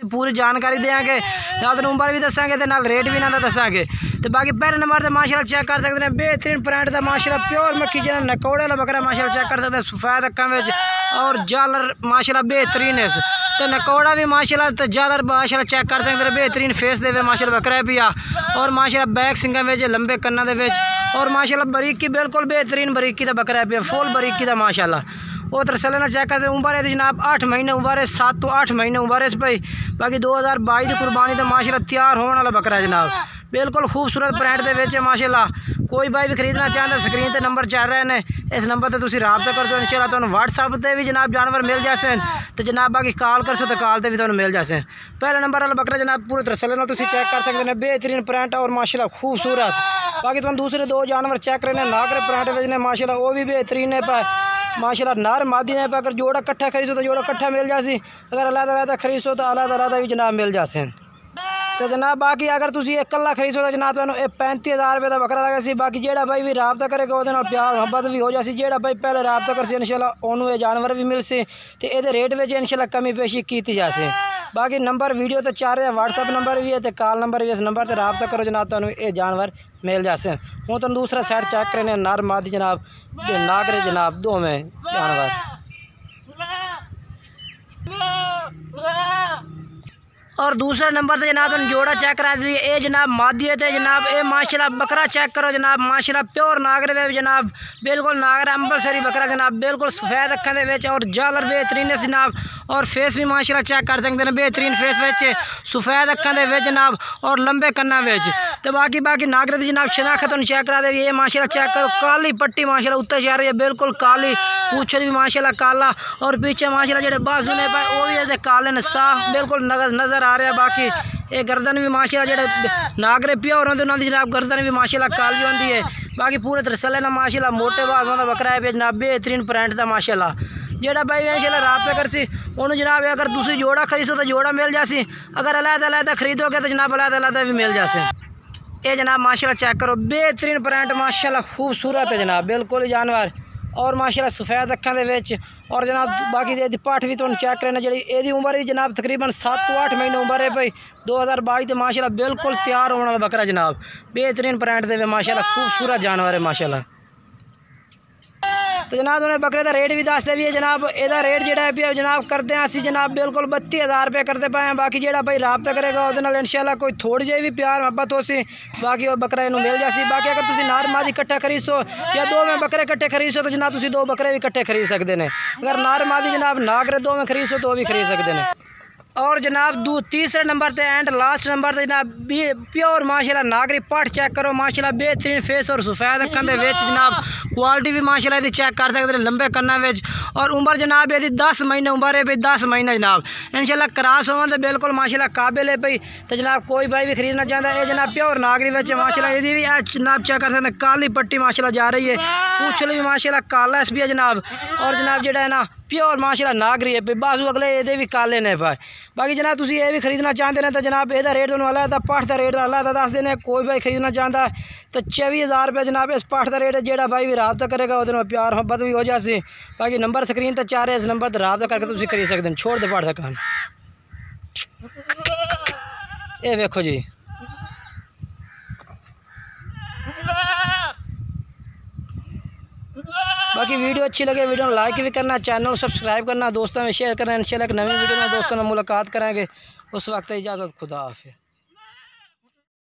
पूरी जानकारी देंगे, नाल नंबर भी दसांगे ते नाल रेट भी ना दसांगे। तो बाकी पहले नंबर से माशाल्लाह चेक कर सकते हैं बेहतरीन प्रिंट का माशाल्लाह प्योर मक्खी जना नकौड़े वाला बकरा माशाल्लाह चेक कर सकते हैं सफेद अक्खां विच और जालर माशाल्लाह बेहतरीन है। तो नकौड़ा भी माशाल्लाह तो जालर माशाल्लाह चेक कर सकते हैं बेहतरीन फेस दे माशाल्लाह बकरा भी आ और माशाल्लाह बैक सिंगा विच लंबे कन्ना दे विच और माशाल्लाह बरीकी बिल्कुल बेहतरीन बरीकी का बकरा है फुल बरीकी का माशाल्लाह। वो तरसले ना चेक करते उम्र है जनाब 8 महीने उम्र है 7 तो 8 महीने उम्र है इस भाई। बाकी 2022 की कुर्बानी तो माशाल्लाह तैयार होने वाला बकरा है जनाब, बिल्कुल खूबसूरत प्रिंट दे विच माशाल्लाह। कोई भाई भी खरीदना चाहता स्क्रीन ते नंबर चल रहे हैं, इस नंबर पर तुम रबता कर दो इंशाल्लाह तुहानू व्हाट्सएप पर भी जनाब जानवर मिल जासे तो जनाब बाकी कॉल कर सो तो कॉल पर भी तुहानू मिल जासे। पहले नंबर वाला बकरा जनाब पूरे तरसले तुम चेक कर सकते हैं बेहतरीन प्रिंट और माशाल्लाह खूबसूरत। बाकी तुम दूसरे दो जानवर चेक करने नागर प्रिंट भेजने माशाल्लाह वो भी बेहतरीन है पर माशाल्लाह नर मादी ने पर अगर जोड़ा कट्ठा खरीदो तो जोड़ा कट्ठा मिल जासी, अगर अलग-अलग खरीदो तो अलग-अलग भी जनाब मिल जासे। तो जनाब बाकी अगर तुम एक कला खरीदो तो जनाब तुहानू 35,000 रुपये का बकरा लगा सी। बाकी जेड़ा भाई भी रबता करेगा वो प्यार मुहब्बत भी हो जासी, जेड़ा भाई पहले रबता कर इंशाल्लाह उन्होंने ये जानवर भी मिल से तो ये रेट में इंशाल्लाह कमी पेशी की जासे। बाकी नंबर वीडियो तो चार है, व्हाट्सएप नंबर भी है तो कॉल नंबर भी, इस नंबर पर रबता करो जनाब तुहानू ये जानवर मिल जासे। हूँ तुम दूसरा साइड चेक करने नर मादी जनाब नागरे जनाब दो में जानवर। और दूसरा नंबर से जनाब जोड़ा चेक करा दी ये जनाब मादी है जनाब ये माशाल्लाह बकरा चेक करो जनाब माशाल्लाह प्योर नागरे वे जनाब बिल्कुल नागरा अंबरसरी बकरा जनाब बिल्कुल सफेद अक्खां दे विच और जालर बेहतरीन है जनाब और फेस भी माशाल्लाह चेक कर सकते हैं बेहतरीन फेस विच सफेद अक्खां दे विच जनाब और लंबे कन्ना विच। तो बाकी नागरे दी जनाब शनाख्त तुहानू चेक करा दे ये माशाल्लाह चेक करो काली पट्टी माशाल्लाह उत्ते शहर है बिल्कुल काली पूछल भी माशाल्लाह काला और पीछे माशाल्लाह जेडे बाजू ने वो भी ऐसे काले ने साफ बिल्कुल नज़र आ रहा है। बाकी ये गर्दन भी माशाल्लाह जेडे नागरे प्योर होंदे उन्हां दी जनाब गर्दन भी माशाल्लाह काली होंदी है। बाकी पूरे तरसले ना माशाल्लाह मोटे बाजों का बकरा है जनाब बेहतरीन प्रिंट का माशाल्लाह। जेड़ा भाई इंशाल्लाह रबता करसी उन्होंने जनाब अगर तुम जोड़ा खरीदो तो जोड़ा मिल जासी, अगर अलग-अलग खरीदोगे तो जनाब अलग-अलग भी मिल जासे। ये जनाब माशाल्लाह चेक करो बेहतरीन प्रिंट माशाल्लाह खूबसूरत है जनाब बिल्कुल जानवर और माशाल्लाह सफेद अक्खां दे विच और जनाब बाकी ये पाठ भी तुम चेक करना जी यदी उम्र भी जनाब तकरीबन 7 तो 8 महीने उम्र है भाई 2022 तो माशाल्लाह बिल्कुल तैयार होने वाला बकरा जनाब बेहतरीन प्रिंट दे माशाल्लाह खूबसूरत जानवर है माशाल्लाह। तो जनाब उन्हें बकरे का रेट भी दसते भी है जनाब यदा रेट जोड़ा है जनाब करते हैं असी जनाब बिल्कुल 32,000 रुपये करते पाए हैं। बाकी जोड़ा भाई रबता करेगा वो इंशाल्लाह कोई थोड़ी जी भी प्यार मुहब्बत हो सी बाकी वो बकरा इन्हों मिल जासी। बाकी अगर तुम नार मादी इकट्ठा खरीदो या दो में बकरे इकट्ठे खरीदो तो जनाब तुम 2 बकरे भी इकट्ठे खरीद सकते हैं, अगर नार मादी जनाब नागरे 2 में खरीदो तो वो भी खरीद सकते हैं। और जनाब तीसरे नंबर पे एंड लास्ट नंबर पे जनाब प्योर माशाल्लाह नागरी पाठ चेक करो माशाल्लाह बेहतरीन फेस और सफेद अक्खां दे विच जनाब क्वालिटी भी माशाल्लाह यदि चेक कर सकते हैं लंबे कन्ना विच और उम्र जनाब यदि 10 महीने उम्र है भाई 10 महीने जनाब इंशाल्लाह क्रॉस होवन तो बिल्कुल माशाल्लाह काबिल है भाई। तो जनाब कोई भाई भी खरीदना चाहता है ये जनाब प्योर नागरी विच माशाल्लाह यदि भी जनाब चेक कर सकते हैं काली पट्टी माशाल्लाह जा रही है पूछल भी माशाल्लाह काला भी है जनाब और जनाब जेड़ा है ना प्योर माशाल्लाह नागरी है बाजू अगले ये भी काले ने भाई। बाकी जनाब तुम ये भी खरीदना चाहते हैं तो जनाब यदा रेट तुहानू अलग पाठ का रेट अलग दस देने। कोई भाई खरीदना चाहता है तो 24,000 रुपये जनाब इस पाठ का रेट है जेड़ा भाई भी रबता करेगा वो प्यार मुहब्बत भी हो जासी। बाकी नंबर स्क्रीन तो 4 है इस नंबर पर रबता करके तुम खरीद सकते हैं। छोड़ दे पाठ का काम ये देखो जी बाकी वीडियो अच्छी लगे वीडियो लाइक भी करना चैनल को सब्सक्राइब करना दोस्तों में शेयर करना इंशाल्लाह एक नई वीडियो में दोस्तों में मुलाकात करेंगे उस वक्त इजाज़त खुदा हाफिज़।